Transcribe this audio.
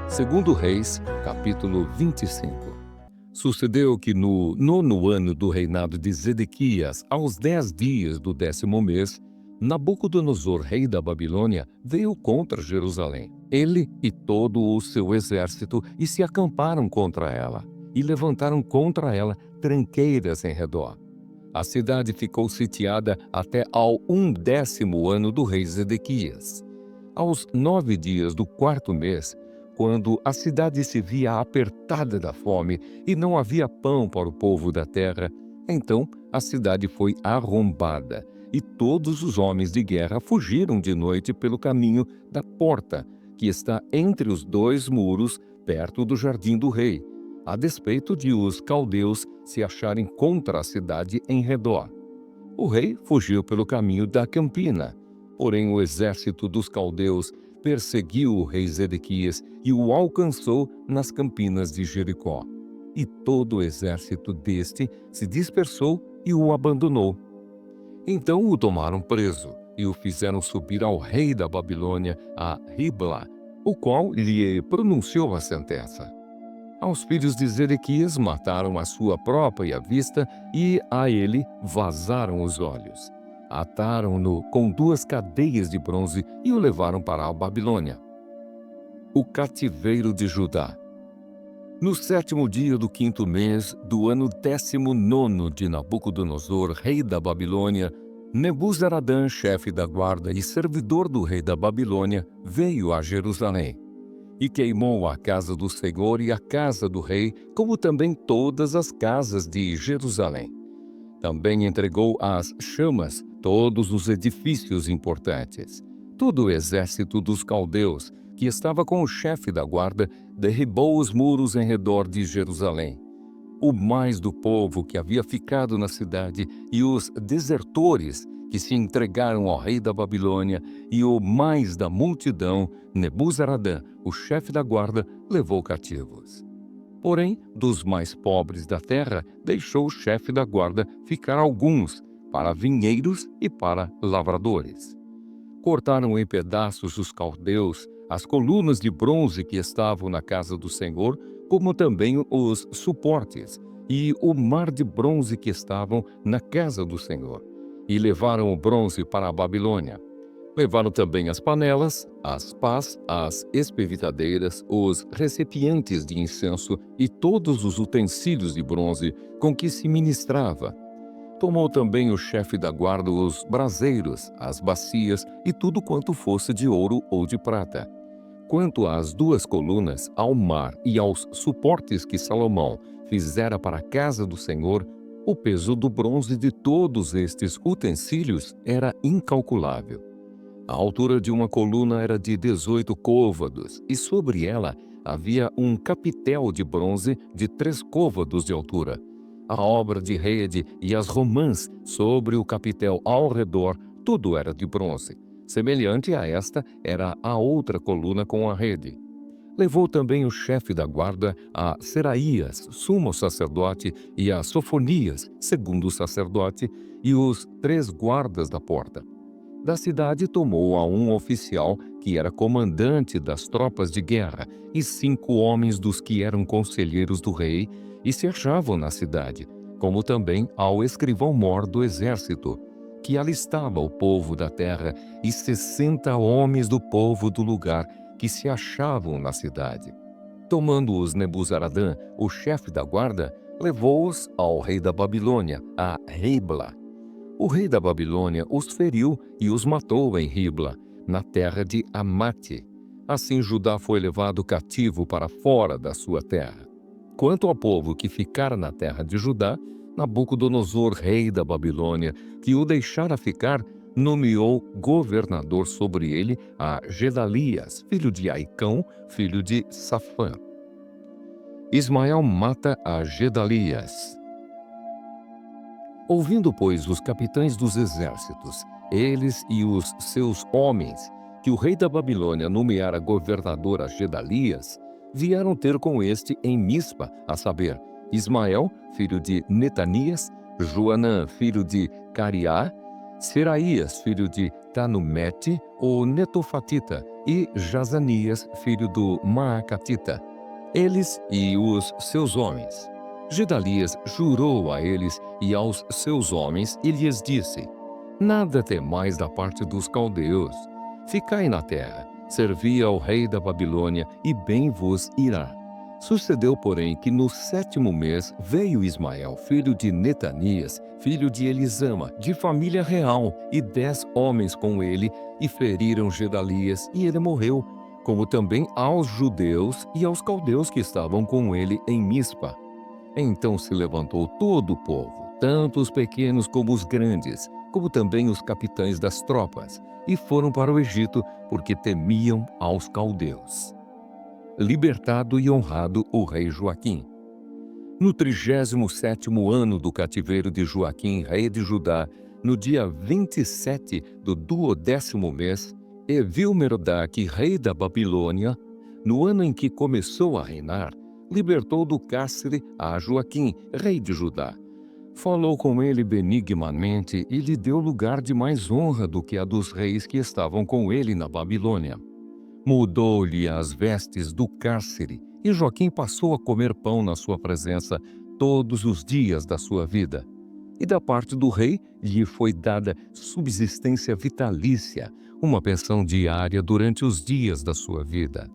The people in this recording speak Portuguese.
Segundo Reis, capítulo 25. Sucedeu que no 9º ano do reinado de Zedequias, aos 10 dias do 10º mês, Nabucodonosor, rei da Babilônia, veio contra Jerusalém. Ele e todo o seu exército e se acamparam contra ela, e levantaram contra ela tranqueiras em redor. A cidade ficou sitiada até ao 11º ano do rei Zedequias. Aos 9 dias do 4º mês, quando a cidade se via apertada da fome e não havia pão para o povo da terra, então a cidade foi arrombada e todos os homens de guerra fugiram de noite pelo caminho da porta, que está entre os 2 muros, perto do jardim do rei, a despeito de os caldeus se acharem contra a cidade em redor. O rei fugiu pelo caminho da campina, porém o exército dos caldeus perseguiu o rei Zedequias e o alcançou nas campinas de Jericó. E todo o exército deste se dispersou e o abandonou. Então o tomaram preso e o fizeram subir ao rei da Babilônia, a Ribla, o qual lhe pronunciou a sentença. Aos filhos de Zedequias mataram à sua própria vista e a ele vazaram os olhos. Ataram-no com 2 cadeias de bronze e o levaram para a Babilônia. O cativeiro de Judá. No 7º dia do 5º mês do ano 19º de Nabucodonosor, rei da Babilônia, Nebuzaradã, chefe da guarda e servidor do rei da Babilônia, veio a Jerusalém e queimou a casa do Senhor e a casa do rei, como também todas as casas de Jerusalém. Também entregou às chamas todos os edifícios importantes. Todo o exército dos caldeus, que estava com o chefe da guarda, derribou os muros em redor de Jerusalém. O mais do povo que havia ficado na cidade e os desertores que se entregaram ao rei da Babilônia e o mais da multidão, Nebuzaradã, o chefe da guarda, levou cativos. Porém, dos mais pobres da terra, deixou o chefe da guarda ficar alguns para vinheiros e para lavradores. Cortaram em pedaços os caldeus, as colunas de bronze que estavam na casa do Senhor, como também os suportes e o mar de bronze que estavam na casa do Senhor, e levaram o bronze para a Babilônia. Levaram também as panelas, as pás, as espevitadeiras, os recipientes de incenso e todos os utensílios de bronze com que se ministrava. Tomou também o chefe da guarda os braseiros, as bacias e tudo quanto fosse de ouro ou de prata. Quanto às 2 colunas, ao mar e aos suportes que Salomão fizera para a casa do Senhor, o peso do bronze de todos estes utensílios era incalculável. A altura de uma coluna era de 18 côvados, e sobre ela havia um capitel de bronze de 3 côvados de altura. A obra de rede e as romãs sobre o capitel ao redor, tudo era de bronze. Semelhante a esta era a outra coluna com a rede. Levou também o chefe da guarda a Seraías, sumo sacerdote, e a Sofonias, segundo sacerdote, e os 3 guardas da porta. Da cidade tomou a um oficial que era comandante das tropas de guerra e 5 homens dos que eram conselheiros do rei e se achavam na cidade, como também ao escrivão-mor do exército, que alistava o povo da terra, e 60 homens do povo do lugar que se achavam na cidade. Tomando-os Nebuzaradã, o chefe da guarda, levou-os ao rei da Babilônia, a Ribla. O rei da Babilônia os feriu e os matou em Ribla, na terra de Amate. Assim Judá foi levado cativo para fora da sua terra. Quanto ao povo que ficara na terra de Judá, Nabucodonosor, rei da Babilônia, que o deixara ficar, nomeou governador sobre ele a Gedalias, filho de Aicão, filho de Safã. Ismael mata a Gedalias. Ouvindo, pois, os capitães dos exércitos, eles e os seus homens, que o rei da Babilônia nomeara governador a Gedalias, vieram ter com este em Mispa, a saber, Ismael, filho de Netanias, Joanã, filho de Cariá, Seraías, filho de Tanumete, o Netofatita, e Jazanias, filho do Maacatita, eles e os seus homens. Gedalias jurou a eles e aos seus homens e lhes disse: Nada temais da parte dos caldeus. Ficai na terra, servi ao rei da Babilônia, e bem vos irá. Sucedeu, porém, que no 7º mês veio Ismael, filho de Netanias, filho de Elisama, de família real, e 10 homens com ele, e feriram Gedalias, e ele morreu, como também aos judeus e aos caldeus que estavam com ele em Mispa. Então se levantou todo o povo, tanto os pequenos como os grandes, como também os capitães das tropas, e foram para o Egito, porque temiam aos caldeus. Libertado e honrado o rei Joaquim. No 37º ano do cativeiro de Joaquim, rei de Judá, no dia 27 do 12º mês, Evil-Merodach, rei da Babilônia, no ano em que começou a reinar, libertou do cárcere a Joaquim, rei de Judá. Falou com ele benignamente e lhe deu lugar de mais honra do que a dos reis que estavam com ele na Babilônia. Mudou-lhe as vestes do cárcere, e Joaquim passou a comer pão na sua presença todos os dias da sua vida. E da parte do rei lhe foi dada subsistência vitalícia, uma pensão diária durante os dias da sua vida.